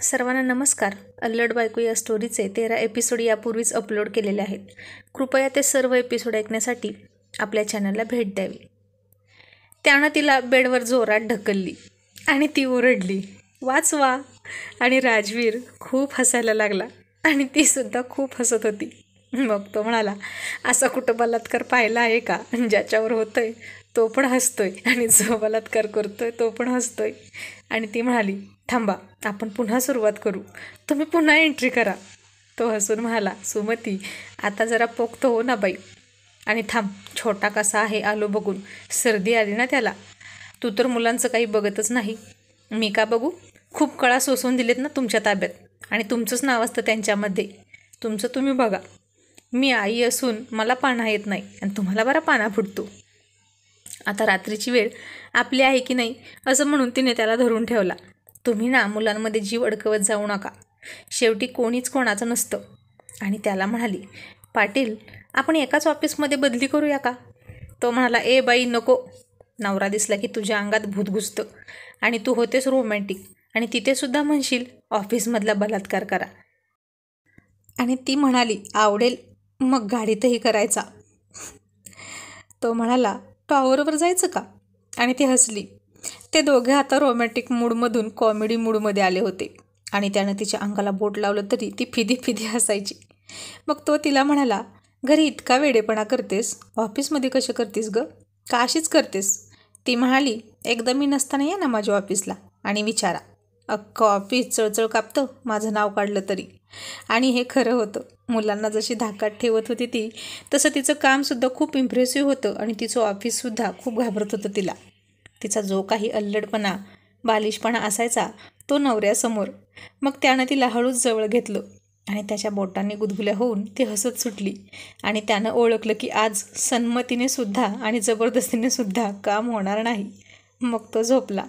सर्वांना नमस्कार. अल्लड बायको या स्टोरीचे 13 एपिसोड यापूर्वीच अपलोड केलेले आहेत. कृपया ते सर्व एपिसोड ऐकण्यासाठी आपल्या चॅनलला भेट द्यावी. त्यानं तिला बेडवर जोरात ढकलली आणि ती ओरडली, वाचवा. आणि राजवीर खूप हसायला लागला आणि तीसुद्धा खूप हसत होती. मग तो म्हणाला, असा कुठं बलात्कार पाहिला आहे का ज्याच्यावर होतोय तो पण हसतोय आणि जो बलात्कार करतोय तो पण हसतोय. आणि ती म्हणाली, थांबा, आपण पुन्हा सुरुवात करू, तुम्ही पुन्हा एंट्री करा. तो हसून म्हणाला, सुमती आता जरा पोक्त हो ना बाई. आणि थांब, छोटा कसा आहे आलो बघून, सर्दी आली ना त्याला. तू तर मुलांचं काही बघतच नाही. मी का बघू? खूप कळा सोसून दिलेत ना तुमच्या ताब्यात आणि तुमचंच नाव असतं त्यांच्यामध्ये. तुमचं तुम्ही बघा. मी आई असून मला पाना येत नाही आणि तुम्हाला बरा पाना फुटतो. आता रात्रीची वेळ आपली आहे की नाही असं म्हणून तिने त्याला धरून ठेवला. तुम्ही ना मुलांमध्ये जीव अडकवत जाऊ नका, शेवटी कोणीच कोणाचं नसतं. आणि त्याला म्हणाली, पाटील आपण एकाच ऑफिसमध्ये बदली करूया का? तो म्हणाला, ए बाई नको. नवरा दिसला की तुझ्या अंगात भूत घुसतं आणि तू होतेस रोमॅन्टिक आणि तिथेसुद्धा म्हणशील ऑफिसमधला बलात्कार करा. आणि ती म्हणाली, आवडेल, मग गाडीतही करायचा. तो म्हणाला, टॉवरवर जायचं का? आणि ती हसली. ते दोघे आता रोमॅन्टिक मूडमधून कॉमेडी मूडमध्ये आले होते आणि त्यानं तिच्या अंगाला बोट लावलं तरी ती फिदी फिदी हसायची. मग तो तिला म्हणाला, घरी इतका वेडेपणा करतेस, ऑफिसमध्ये कशी करतेस ग? का अशीच करतेस? ती म्हणाली, एकदा मी नसताना या ना माझ्या ऑफिसला आणि विचारा. अख्खं ऑफिस चळचळ कापतं माझं नाव काढलं तरी. आणि हे खरं होतं. मुलांना जशी धाकात ठेवत होती ती, तसं तिचं कामसुद्धा खूप इम्प्रेसिव्ह होतं आणि तिचं ऑफिससुद्धा खूप घाबरत होतं तिला. तिचा जो काही अल्लडपणा, बालिशपणा असायचा तो नवऱ्यासमोर. मग त्यानं तिला हळूच जवळ घेतलं आणि त्याच्या बोटांनी गुदगुल्या होऊन ती हसत सुटली. आणि त्यानं ओळखलं की आज संमतीने सुद्धा आणि जबरदस्तीने सुद्धा काम होणार नाही. मग तो झोपला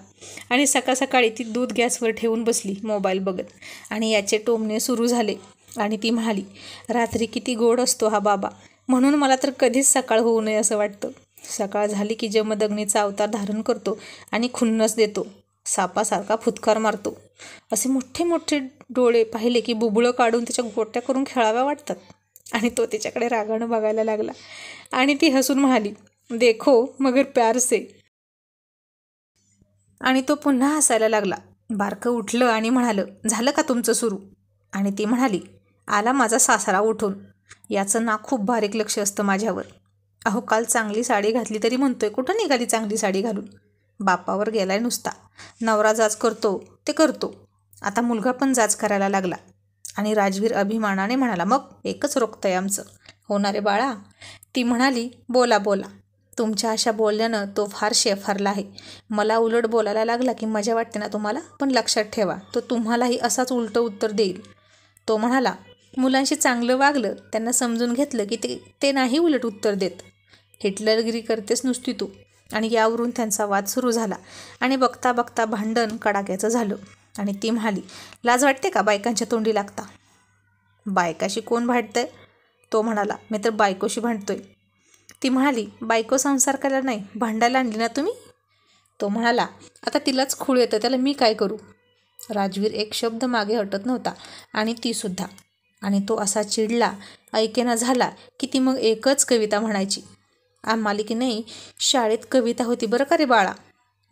आणि सकाळ सकाळी ती दूध गॅसवर ठेवून बसली मोबाईल बघत आणि याचे टोमणे सुरू झाले. आणि ती म्हणाली, रात्री किती गोड असतो हा बाबा, म्हणून मला तर कधीच सकाळ होऊ नये असं वाटतं. सकाळ झाली की जमदग्नीचा अवतार धारण करतो आणि खुन्नस देतो, सापासारखा फुतकार मारतो. असे मोठे मोठे डोळे पाहिले की बुबुळं काढून त्याच्या गोट्या करून खेळाव्या वाटतात. आणि तो तिच्याकडे रागानं बघायला लागला आणि ती हसून म्हणाली, देखो मगर प्यार से. आणि तो पुन्हा हसायला लागला. बारकं उठलं आणि म्हणालं, झालं का तुमचं सुरू? आणि ती म्हणाली, आला माझा सासरा उठून. याचं ना खूप बारीक लक्ष असतं माझ्यावर. अहो काल चांगली साडी घातली तरी म्हणतोय, कुठं निघाली चांगली साडी घालून? बापावर गेलाय नुसता. नवरा जाच करतो ते करतो, आता मुलगा पण जाच करायला लागला. आणि राजवीर अभिमानाने म्हणाला, मग एकच रोखतंय आमचं. होणारे बाळा. ती म्हणाली, बोला बोला. तुमच्या अशा बोलण्यानं तो फार शेफारला आहे. मला उलट बोलायला लागला की मजा वाटते ना तुम्हाला, पण लक्षात ठेवा तो तुम्हालाही असाच उलटं उत्तर देईल. तो म्हणाला, मुलांशी चांगलं वागलं, त्यांना समजून घेतलं की ते नाही उलट उत्तर देत. हिटलरगिरी करतेस नुसती तू. आणि यावरून त्यांचा वाद सुरू झाला आणि बघता बघता भांडण कडाक्याचं झालं. आणि ती म्हणाली, लाज वाटते का बायकांच्या तोंडी लागता? बायकाशी कोण भांडतंय? तो म्हणाला, मी तर बायकोशी भांडतोय. ती म्हणाली, बायको संसार करायला नाही भांडायला आणली ना तुम्ही? तो म्हणाला, आता तिलाच खूळ येतं, त्याला मी काय करू? राजवीर एक शब्द मागे हटत नव्हता आणि तीसुद्धा. आणि तो असा चिडला, ऐकेना झाला की ती मग एकच कविता म्हणायची. आम्हाला की नाही शाळेत कविता होती बरं का रे बाळा,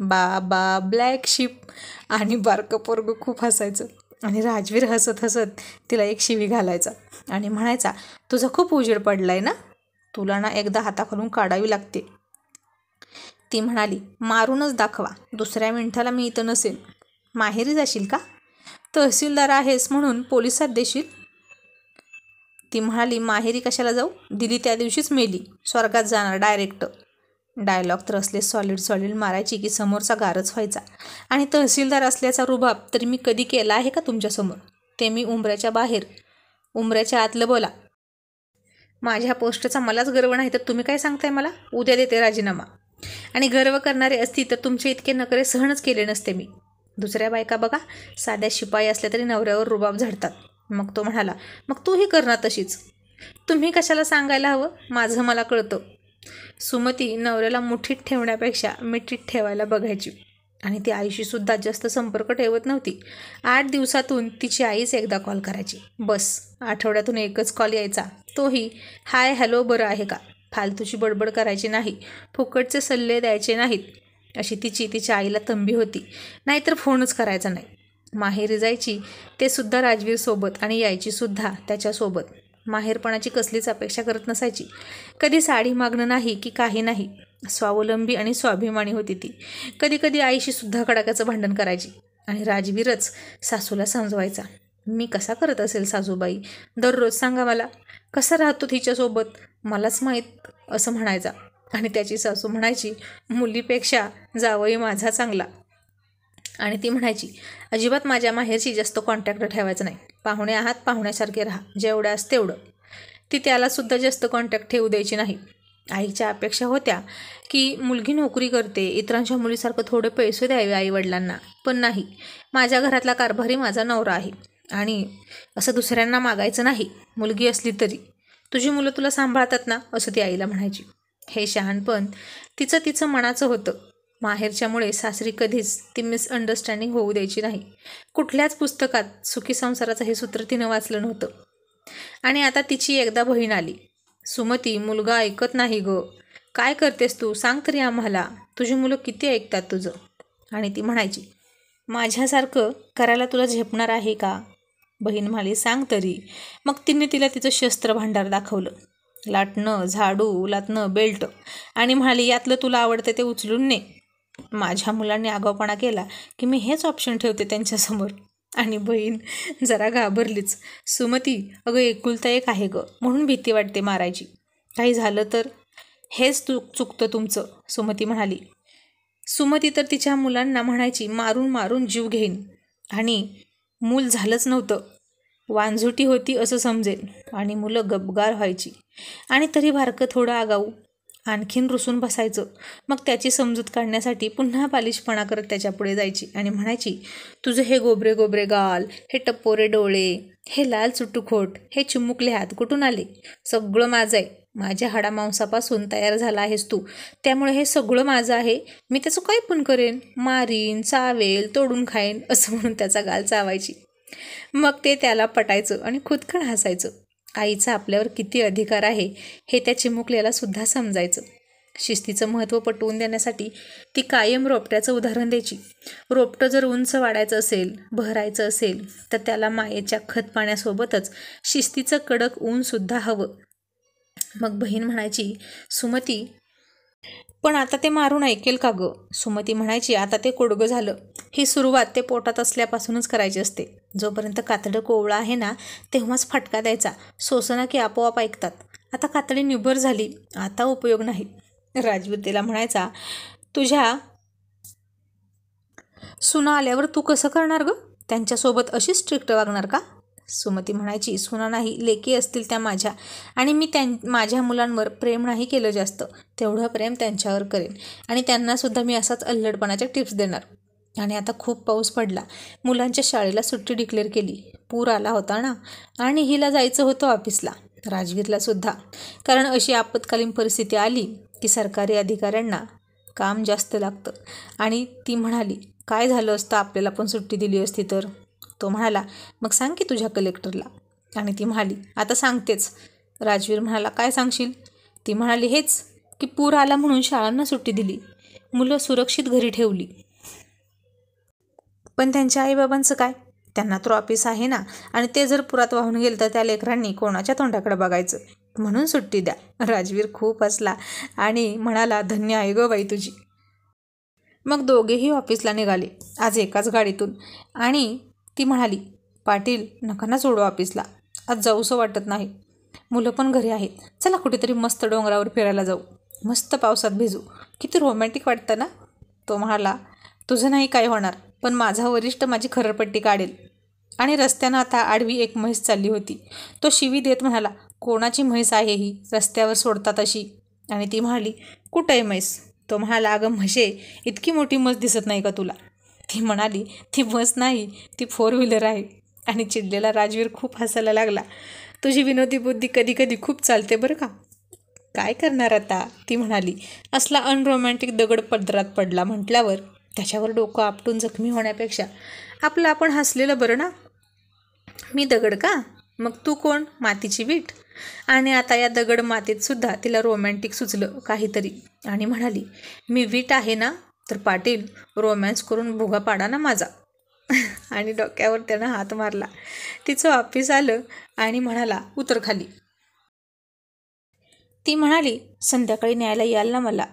बाबा ब्लॅक शिप. आणि बारकं पोरगं खूप हसायचं आणि राजवीर हसत हसत तिला एक शिवी घालायचा आणि म्हणायचा, तुझा खूप उजेड पडलाय ना, तुला ना एकदा हाताखालून काढावी लागते. ती म्हणाली, मारूनच दाखवा, दुसऱ्या मिनिटाला मी इथं नसेल. माहेरी जाशील का? तहसीलदार आहेस म्हणून पोलिसात देशील? ती म्हणाली, माहेरी कशाला जाऊ, दिली त्या दिवशीच मेली, स्वर्गात जाणार डायरेक्ट. डायलॉग तर असले सॉलिड मारायची की समोरचा गारच व्हायचा. आणि तहसीलदार असल्याचा रुबाब तरी मी कधी केला आहे का तुमच्यासमोर? ते मी उंबऱ्याच्या बाहेर, उंबऱ्याच्या आतलं बोला. माझ्या पोस्टचा मलाच गर्व नाही तर तुम्ही काय सांगताय मला? उद्या देते राजीनामा. आणि गर्व करणारे असती तर तुमचे इतके नखरे सहनच केले नसते मी. दुसऱ्या बायका बघा, साध्या शिपाई असल्या तरी नवऱ्यावर रुबाब झाडतात. मग तो म्हणाला, मग तूही करणार तशीच. तुम्ही कशाला सांगायला हवं, माझं मला कळतं. सुमती नवऱ्याला मुठीत ठेवण्यापेक्षा मिठीत ठेवायला बघायची. आणि ती आईशीसुद्धा जास्त संपर्क ठेवत नव्हती. 8 दिवसातून तिची आईच एकदा कॉल करायची, बस. आठवड्यातून एकच कॉल यायचा, तोही हाय हॅलो बरं आहे का. फालतूची बडबड करायची नाही, फुकटचे सल्ले द्यायचे नाहीत, अशी तिच्या आईला तंबी होती. नाहीतर फोनच करायचा नाही. माहेरी जायची ते सुद्धा राजवीरसोबत आणि यायची सुद्धा त्याच्यासोबत. माहेरपणाची कसलीच अपेक्षा करत नसायची. कधी साडी मागणं नाही की काही नाही. स्वावलंबी आणि स्वाभिमानी होती ती. कधी कधी आईशी सुद्धा कडाक्याचं भांडण करायची आणि राजवीरच सासूला समजवायचा. मी कसा करत असेल सासूबाई, दररोज सांगा मला, कसा राहतो तिच्यासोबत मलाच माहीत, असं म्हणायचा. आणि त्याची सासू म्हणायची, मुलीपेक्षा जावई माझा चांगला. आणि ती म्हणायची, अजिबात माझ्या माहेरशी जास्त कॉन्टॅक्ट ठेवायचं नाही. पाहुणे आहात, पाहुण्यासारखे राहा, जेवढ्यास तेवढं. ती त्यालासुद्धा जास्त कॉन्टॅक्ट ठेवू द्यायची नाही. आईच्या अपेक्षा होत्या की मुलगी नोकरी करते, इतरांच्या मुलीसारखं थोडे पैसे द्यावे आईवडिलांना. पण नाही, माझ्या घरातला कारभारी माझा नवरा आहे आणि असं दुसऱ्यांना मागायचं नाही, मुलगी असली तरी. तुझी मुलं तुला सांभाळतात ना, असं ती आईला म्हणायची. हे शहाणपण तिचं मनाचं होतं. माहेरच्यामुळे सासरी कधीच ती मिसअंडरस्टँडिंग होऊ द्यायची नाही. कुठल्याच पुस्तकात सुखी संसाराचं हे सूत्र तिनं वाचलं नव्हतं. आणि आता तिची एकदा बहीण आली. सुमती, मुलगा ऐकत नाही ग, काय करतेस तू, सांग तरी आम्हाला, तुझी मुलं किती ऐकतात तुझं. आणि ती म्हणायची, माझ्यासारखं करायला तुला झेपणार आहे का. बहीण म्हणाली, सांग तरी. मग तिने तिला तिचं शस्त्र भांडार दाखवलं. लाटणं, झाडू, लाटणं, बेल्ट, आणि म्हणाली, यातलं तुला आवडतं ते उचलून ने. माझ्या मुलांनी आगाऊपणा केला की मी हेच ऑप्शन ठेवते त्यांच्यासमोर. आणि बहीण जरा घाबरलीच. सुमती, अगं एकुलता एक आहे ग, म्हणून भीती वाटते मारायची. काही झालं तर हेच चुकतं तुमचं, सुमती म्हणाली. सुमती तर तिच्या मुलांना म्हणायची, मारून मारून जीव घेईन. आणि मूल झालंच नव्हतं, वांझुटी होती असं समजेल. आणि मुलं गपगार व्हायची. आणि तरी बारकं थोडं आगाऊ, आणखीन रुसून बसायचं. मग त्याची समजूत काढण्यासाठी पुन्हा बालिशपणा करत त्याच्यापुढे जायची आणि म्हणायची, तुझं हे गोबरे गोबरे गाल, हे टप्पोरे डोळे, हे लाल चुटुखोट, हे चिमुकले हात कुठून आले, सगळं माझं आहे, माझ्या हाडामांसापासून तयार झाला आहेस तू, त्यामुळे हे सगळं माझं आहे, मी त्याचं काय पण करेन, मारीन, चावेल, तोडून खाईन, असं म्हणून त्याचा गाल चावायची. मग ते त्याला पटायचं आणि खुदकन हसायचं. आईचा आपल्यावर किती अधिकार आहे हे त्या चिमुकल्याला सुद्धा समजायचं. शिस्तीचं महत्त्व पटवून देण्यासाठी ती कायम रोपट्याचं उदाहरण द्यायची. रोपटं जर उंच वाढायचं असेल, बहरायचं असेल, तर त्याला मायेच्या खत पाण्यासोबतच शिस्तीचं कडक ऊनसुद्धा हवं. मग बहीण म्हणायची, सुमती, पण आता ते मारून ऐकेल का गं. सुमती म्हणायची, आता ते कोडगं झालं. ही सुरुवात ते पोटात असल्यापासूनच करायची असते. जोपर्यंत कातडं कोवळं आहे ना, तेव्हाच फटका द्यायचा. सोसना की आपोआप ऐकतात. आता कातडी निबर झाली, आता उपयोग नाही. राजवीर तिला म्हणायचा, तुझ्या सुना आल्यावर तू कसं करणार गं, त्यांच्यासोबत अशी स्ट्रिक्ट वागणार का. सुमती म्हणायची, सुना नाही, लेकी असतील त्या माझ्या, आणि मी माझ्या मुलांवर प्रेम नाही केलं जास्त, तेवढं प्रेम त्यांच्यावर करेन. आणि त्यांनासुद्धा मी असाच अल्लडपणाच्या टिप्स देणार. आणि आता खूप पाऊस पडला, मुलांच्या शाळेला सुट्टी डिक्लेअर केली, पूर आला होता ना, आणि हिला जायचं होतं ऑफिसला, राजवीरला सुद्धा, कारण अशी आपत्कालीन परिस्थिती आली की सरकारी अधिकाऱ्यांना काम जास्त लागतं. आणि ती म्हणाली, काय झालं असतं आपल्याला पण सुट्टी दिली असती तर. तो म्हणाला, मग सांग की तुझ्या कलेक्टरला. आणि ती म्हणाली, आता सांगतेच. राजवीर म्हणाला, काय सांगशील. ती म्हणाली, हेच की पूर आला म्हणून शाळांना सुट्टी दिली, मुलं सुरक्षित घरी ठेवली. पण त्यांच्या आईबाबांचं काय, त्यांना तर ऑफिस आहे ना, आणि ते जर पुरात वाहून गेलं तर त्या लेकरांनी कोणाच्या तोंडाकडे बघायचं, म्हणून सुट्टी द्या. राजवीर खूप हसला आणि म्हणाला, धन्य आहे गं बाई तुझी. मग दोघेही ऑफिसला निघाले, आज एकाच गाडीतून. आणि ती म्हणाली, पाटील नका ना सोडू ऑफिसला, आज जाऊसं वाटत नाही, मुलं पण घरी आहेत, चला कुठेतरी मस्त डोंगरावर फिरायला जाऊ, मस्त पावसात भिजू, किती रोमॅन्टिक वाटतं ना. तो म्हणाला, तुझं नाही काय होणार, पण माझा वरिष्ठ माझी खरडपट्टी काढेल. आणि रस्त्यानं आता आडवी एक म्हैस चालली होती. तो शिवी देत म्हणाला, कोणाची म्हैस आहे ही, रस्त्यावर सोडतात अशी. आणि ती म्हणाली, कुठं आहे म्हैस. तो म्हणाला, अगं म्हशे, इतकी मोठी म्हस दिसत नाही का तुला. ती म्हणाली, ती म्हस नाही, ती 4 व्हीलर आहे. आणि चिडलेला राजवीर खूप हसायला लागला. तुझी विनोदी बुद्धी कधी कधी खूप चालते बरं का. काय करणार आता, ती म्हणाली. असला अनरोमॅन्टिक दगड पदरात पडला म्हटल्यावर त्याच्यावर डोकं आपटून जखमी होण्यापेक्षा आपलं आपण हसलेलं बरं ना. मी दगड का, मग तू कोण, मातीची वीट. आणि आता या दगड मातीत सुद्धा तिला रोमॅन्टिक सुचलं काहीतरी आणि म्हणाली, मी वीट आहे ना, तर पाटील रोमॅन्स करून भुगा पाडा ना माझा. आणि डोक्यावर त्यानं हात मारला. तिचं ऑफिस आलं आणि म्हणाला, उतर खाली. ती म्हणाली, संध्याकाळी न्यायला याल ना मला.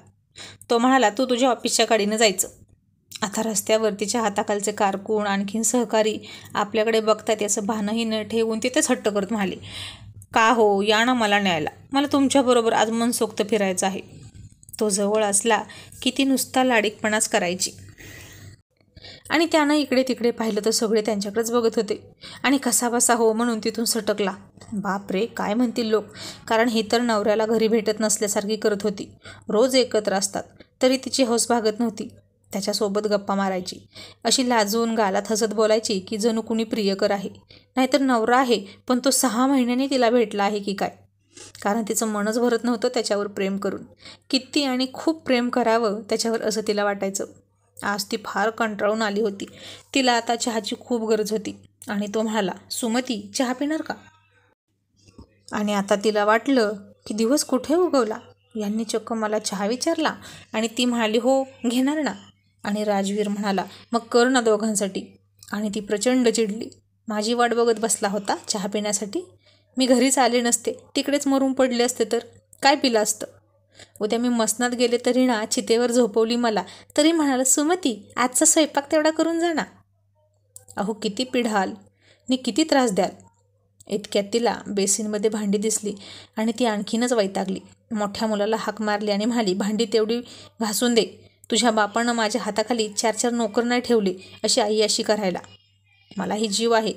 तो म्हणाला, तू तुझ्या ऑफिसच्या गाडीनं जायचं. आता रस्त्यावर तिच्या हाताखालचे कारकून आणखीन सहकारी आपल्याकडे बघतात याचं भानही न ठेवून तिथेच हट्ट करत म्हणाले, का हो, या ना मला न्यायला, मला तुमच्याबरोबर आज मनसोक्त फिरायचं आहे. तो जवळ असला की ती नुसता लाडीकपणाच करायची. आणि त्यानं इकडे तिकडे पाहिलं तर सगळे त्यांच्याकडेच बघत होते आणि कसाबसा हो म्हणून तिथून सटकला. बाप रे, काय म्हणतील लोक, कारण ही तर नवऱ्याला घरी भेटत नसल्यासारखी करत होती. रोज एकत्र असतात तरी तिची हौस भागत नव्हती. त्याच्यासोबत गप्पा मारायची, अशी लाजून गालात हसत बोलायची की जणू कुणी प्रियकर आहे. नाहीतर नवरा आहे पण तो 6 महिन्यांनी तिला भेटला आहे की काय. कारण तिचं मनच भरत नव्हतं त्याच्यावर प्रेम करून. किती आणि खूप प्रेम करावं त्याच्यावर असं तिला वाटायचं. आज ती फार कंटाळून आली होती. तिला आता चहाची खूप गरज होती. आणि तो म्हणाला, सुमती, चहा पिणार का. आणि आता तिला वाटलं की दिवस कुठे उगवला. यांनी चक्क मला चहा विचारला. आणि ती म्हणाली, हो घेणार ना. आणि राजवीर म्हणाला, मग कर ना दोघांसाठी. आणि ती प्रचंड चिडली. माझी वाट बघत बसला होता चहा पिण्यासाठी. मी घरीच आले नसते, तिकडेच मरून पडले असते तर काय पिलं असतं. उद्या मी मसनात गेले तरी ना, चितेवर झोपवली मला तरी म्हणाला, सुमती आजचा स्वयंपाक तेवढा करून जा ना. अहो किती पिढाल नि किती त्रास द्याल. इतक्यात तिला बेसिनमध्ये भांडी दिसली आणि ती आणखीनच वैतागली. मोठ्या मुलाला हाक मारली आणि म्हणाली, भांडी तेवढी घासून दे. तुझ्या बापानं माझ्या हाताखाली 4 नोकर नाही ठेवले अशी आई अशी करायला. मलाही जीव आहे.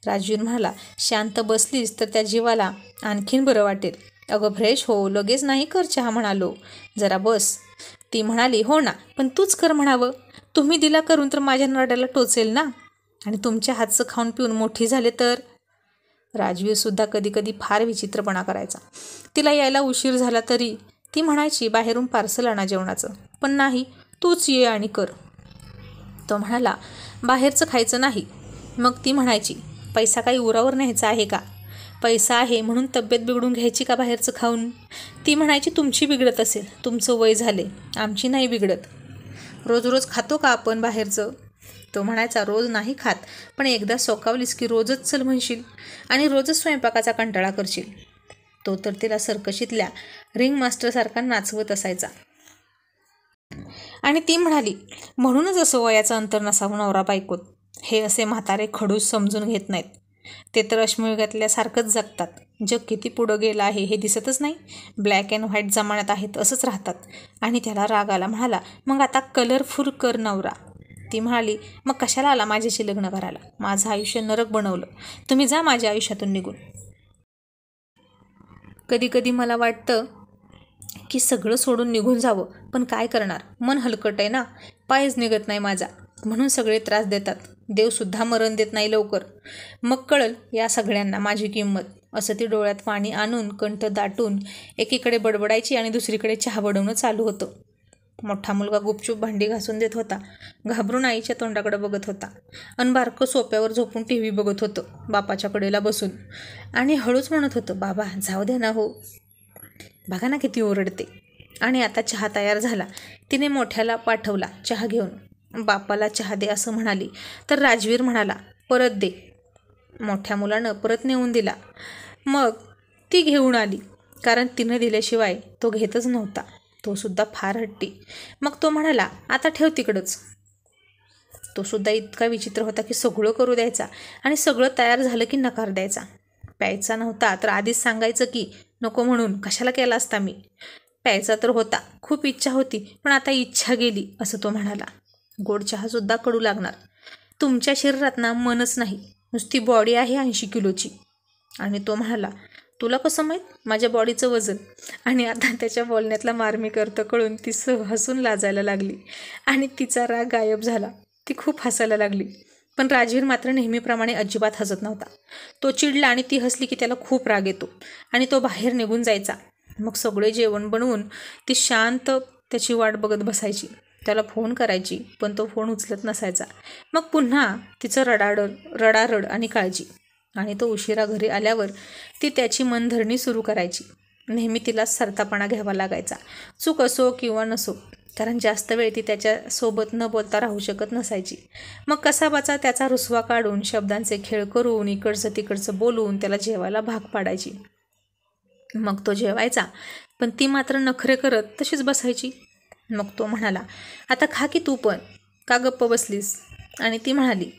राजवीर म्हणाला, शांत बसलीस तर त्या जीवाला आणखीन बरं वाटेल. अगं फ्रेश हो, लगेच नाही कर चहा म्हणालो, जरा बस. ती म्हणाली, हो ना, पण तूच कर म्हणावं. तुम्ही दिला करून तर माझ्या नरड्याला टोचेल ना. आणि तुमच्या हातचं खाऊन पिऊन मोठी झाले तर. राजवीरसुद्धा कधीकधी फार विचित्रपणा करायचा. तिला यायला उशीर झाला तरी ती म्हणायची, बाहेरून पार्सल आणा जेवणाचं. पण नाही, तूच ये आणि कर. तो म्हणाला, बाहेरचं खायचं नाही. मग ती म्हणायची, पैसा काही उरावर न्यायचा आहे का. पैसा आहे म्हणून तब्येत बिघडून घ्यायची का बाहेरचं खाऊन. ती म्हणायची, तुमची बिघडत असेल, तुमचं वय झाले, आमची नाही बिघडत. रोज रोज खातो का आपण बाहेरचं. तो म्हणायचा, रोज नाही खात, पण एकदा सोकावलीस की रोजच चल म्हणशील आणि रोजच स्वयंपाकाचा कंटाळा करशील. तो तर तिला सर्कशीतल्या रिंग मास्टरसारखा नाचवत असायचा. आणि ती म्हणाली, म्हणूनच असं वयाचं अंतर नसावं नवरा बायकोत. हे असे म्हातारे खडूस समजून घेत नाहीत. ते तर अश्मयुगातल्यासारखंच जगतात. जग किती पुढं गेलं आहे हे दिसतच नाही. ब्लॅक अँड व्हाईट जमान्यात आहेत असंच राहतात. आणि त्याला राग आला. म्हणाला, मग आता कलरफुल कर नवरा. ती म्हणाली, मग कशाला आला माझ्याशी लग्न करायला. माझं आयुष्य नरक बनवलं. तुम्ही जा माझ्या आयुष्यातून निघून. कधी कधी मला वाटतं की सगळं सोडून निघून जावं, पण काय करणार, मन हलकट आहे ना, पायच निघत नाही माझा. म्हणून सगळे त्रास देतात. देवसुद्धा मरण देत नाही लवकर. मग कळल या सगळ्यांना माझी किंमत. असं ती डोळ्यात पाणी आणून कंठ दाटून एकीकडे बडबडायची आणि दुसरीकडे चहा बनवणं चालू होतं. मोठा मुलगा गुपचूप भांडी घासून देत होता. घाबरून आईच्या तोंडाकडे बघत होता. अन बारकं सोप्यावर झोपून टी व्ही बघत होतं बापाच्या कडेला बसून. आणि हळूच म्हणत होतं, बाबा जाऊ दे ना हो. बघा ना किती ओरडते. आणि आता चहा तयार झाला. तिने मोठ्याला पाठवला चहा घेऊन. बापाला चहा दे असं म्हणाली तर राजवीर म्हणाला, परत दे. मोठ्या मुलानं परत नेऊन दिला. मग ती घेऊन आली, कारण तिनं दिल्याशिवाय तो घेतच नव्हता. तो सुद्धा फार हट्टी. मग तो म्हणाला, आता ठेव तिकडंच. तो सुद्धा इतका विचित्र होता की सगळं करू द्यायचा आणि सगळं तयार झालं की नकार द्यायचा. प्यायचा नव्हता तर आधीच सांगायचं की नको म्हणून, कशाला केला असता मी. प्यायचा तर होता, खूप इच्छा होती, पण आता इच्छा गेली असं तो म्हणाला. गोड चहासुद्धा कडू लागणार. तुमच्या शरीरात ना मनच नाही, नुसती बॉडी आहे 80 किलोची. आणि तो म्हणाला, तुला कसं माहीत माझ्या बॉडीचं वजन. आणि आता त्याच्या बोलण्यातला मार्मिक अर्थ कळून ती हसून लाजायला लागली आणि तिचा राग गायब झाला. ती खूप हसायला लागली. पण राजवीर मात्र नेहमीप्रमाणे अजिबात हसत नव्हता. तो चिडला आणि ती हसली की त्याला खूप राग येतो आणि तो बाहेर निघून जायचा. मग सगळे जेवण बनवून ती शांत त्याची वाट बघत बसायची. त्याला फोन करायची, पण तो फोन उचलत नसायचा. मग पुन्हा तिचं रडारड आणि काळजी. आणि तो उशिरा घरी आल्यावर ती त्याची मनधरणी सुरू करायची. नेहमी तिला सरतापणा घ्यावा लागायचा, चूक असो किंवा नसो, कारण जास्त वेळ ती त्याच्यासोबत न बोलता राहू शकत नसायची. मग कसाबाचा त्याचा रुसवा काढून, शब्दांचे खेळ करून, इकडचं तिकडचं बोलून त्याला जेवायला भाग पाडायची. मग तो जेवायचा, पण ती मात्र नखरे करत तशीच बसायची. मग तो म्हणाला, आता खा की तू पण, का गप्प बसलीस? आणि ती म्हणाली,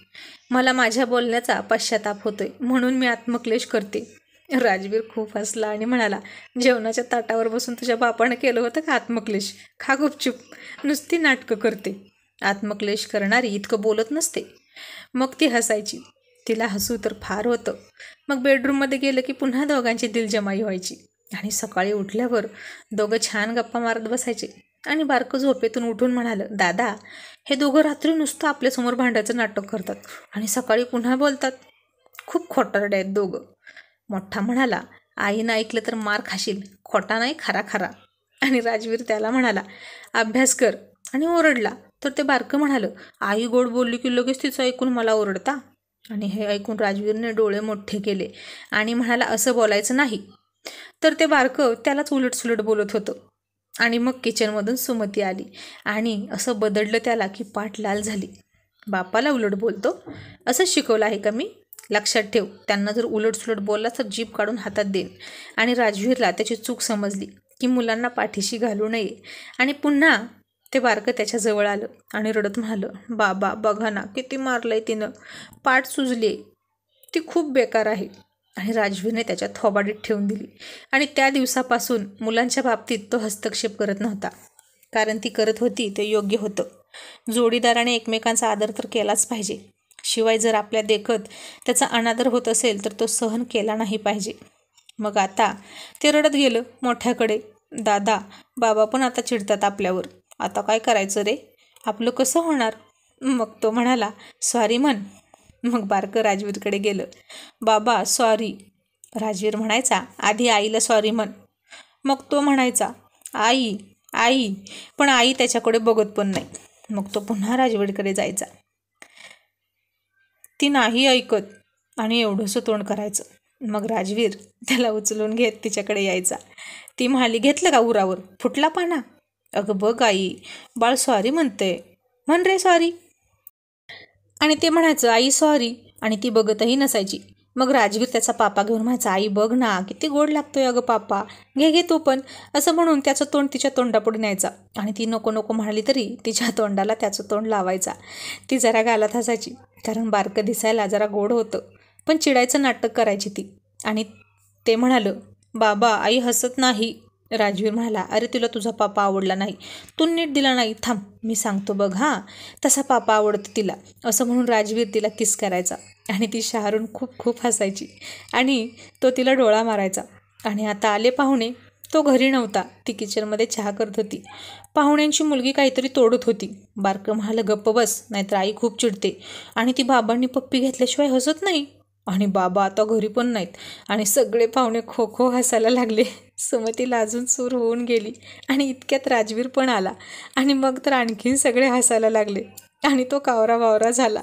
मला माझ्या बोलण्याचा पश्चाताप होतोय, म्हणून मी आत्मक्लेश करते. राजवीर खूप हसला आणि म्हणाला, जेवणाच्या ताटावर बसून तुझ्या बापानं केलं होतं का आत्मक्लेश? खा गुपचूप, नुसती नाटकं करते. आत्मक्लेश करणारी इतकं बोलत नसते. मग ती हसायची. तिला हसू तर फार होतं. मग बेडरूममध्ये गेलं की पुन्हा दोघांची दिलजमाई व्हायची. आणि सकाळी उठल्यावर दोघं छान गप्पा मारत बसायचे. आणि बारकं झोपेतून उठून म्हणालं, दादा, हे दोघं रात्री नुसतं आपल्यासमोर भांडायचं नाटक करतात आणि सकाळी पुन्हा बोलतात. खूप खोटारडे आहेत दोघं. मोठा म्हणाला, आईनं ऐकलं तर मार खाशील, खोटा नाही खरा खरा. आणि राजवीर त्याला म्हणाला, अभ्यास कर. आणि ओरडला. तर ते बारकं म्हणालं, आई गोड बोलली की लगेच तिचं ऐकून मला ओरडता. आणि हे ऐकून राजवीरने डोळे मोठे केले आणि म्हणाला, असं बोलायचं नाही. तर ते बारकं त्यालाच उलटसुलट बोलत होतं. आणि मग किचनमधून सुमती आली आणि असं बदडलं त्याला की पाठ लाल झाली. बापाला उलट बोलतो, असंच शिकवलं आहे का मी? लक्षात ठेव, त्यांना जर उलटसुलट बोलला तर जीभ काढून हातात देईन. आणि राजवीरला त्याची चूक समजली की मुलांना पाठीशी घालू नये. आणि पुन्हा ते बारकं त्याच्याजवळ आलं आणि रडत म्हणालं, बाबा बघा ना, किती मारलंय तिनं, पाठ सुजली, ती खूप बेकार आहे. आणि राजवीरने त्याच्या थोबाडीत ठेवून दिली. आणि त्या दिवसापासून मुलांच्या बाबतीत तो हस्तक्षेप करत नव्हता, कारण ती करत होती ते योग्य होतं. जोडीदाराने एकमेकांचा आदर तर केलाच पाहिजे. शिवाय जर आपल्या देखत त्याचा अनादर होत असेल तर तो सहन केला नाही पाहिजे. मग आता ते रडत गेलं मोठ्याकडे, दादा, बाबा पण आता चिडतात आपल्यावर, आता काय करायचं रे, आपलं कसं होणार? मग तो म्हणाला, सॉरी म्हण. मग बारकं राजवीरकडे गेलं, बाबा सॉरी. राजवीर म्हणायचा, आधी आईला सॉरी म्हण. मग तो म्हणायचा, आई आई, पण आई त्याच्याकडे बघत पण नाही. मग तो पुन्हा राजवीरकडे जायचा. ती नाही ऐकत आणि एवढंसं तोंड करायचं. मग राजवीर त्याला उचलून घेत तिच्याकडे यायचा. ती म्हणाली, घेतलं का उरावर, फुटला पाना? अगं बघ आई, बाळ सॉरी म्हणते, म्हण रे सॉरी. आणि ते म्हणायचं, आई सॉरी. आणि ती बघतही नसायची. मग राजवीर त्याचा पापा घेऊन म्हणायचा, आई बघ ना, किती गोड लागतोय अगं पापा, घे तू पण, असं म्हणून त्याचं तोंड तिच्या तोंडापुढे न्यायचा. आणि ती नको नको म्हणाली तरी तिच्या तोंडाला त्याचं तोंड लावायचा. ती जरा गालात हसायची, कारण बारकं दिसायला जरा गोड होतं, पण चिडायचं नाटक करायची ती. आणि ते म्हणालं, बाबा आई हसत नाही. राजवीर म्हणाला, अरे तुला तुझा पापा आवडला नाही, तू नीट दिला नाही, थांब मी सांगतो बघ, हां तसा पापा आवडतो तिला, असं म्हणून राजवीर तिला किस करायचा. आणि ती शहारून खूप खूप हसायची आणि तो तिला डोळा मारायचा. आणि आता आले पाहुणे. तो घरी नव्हता, ती किचनमध्ये चहा करत होती. पाहुण्यांची मुलगी काहीतरी तोडत होती. बारकं म्हणालं, गप्प बस, नाहीतर आई खूप चिडते आणि ती बाबांनी पप्पी घेतल्याशिवाय हसत नाही. आणि बाबा आता घरी पण नाहीत. आणि सगळे पाहुणे खो खो हसायला लागले. सुमती लाजून सूर होऊन गेली. आणि इतक्यात राजवीर पण आला आणि मग तर आणखीन सगळे हसायला लागले आणि तो कावरा वावरा झाला.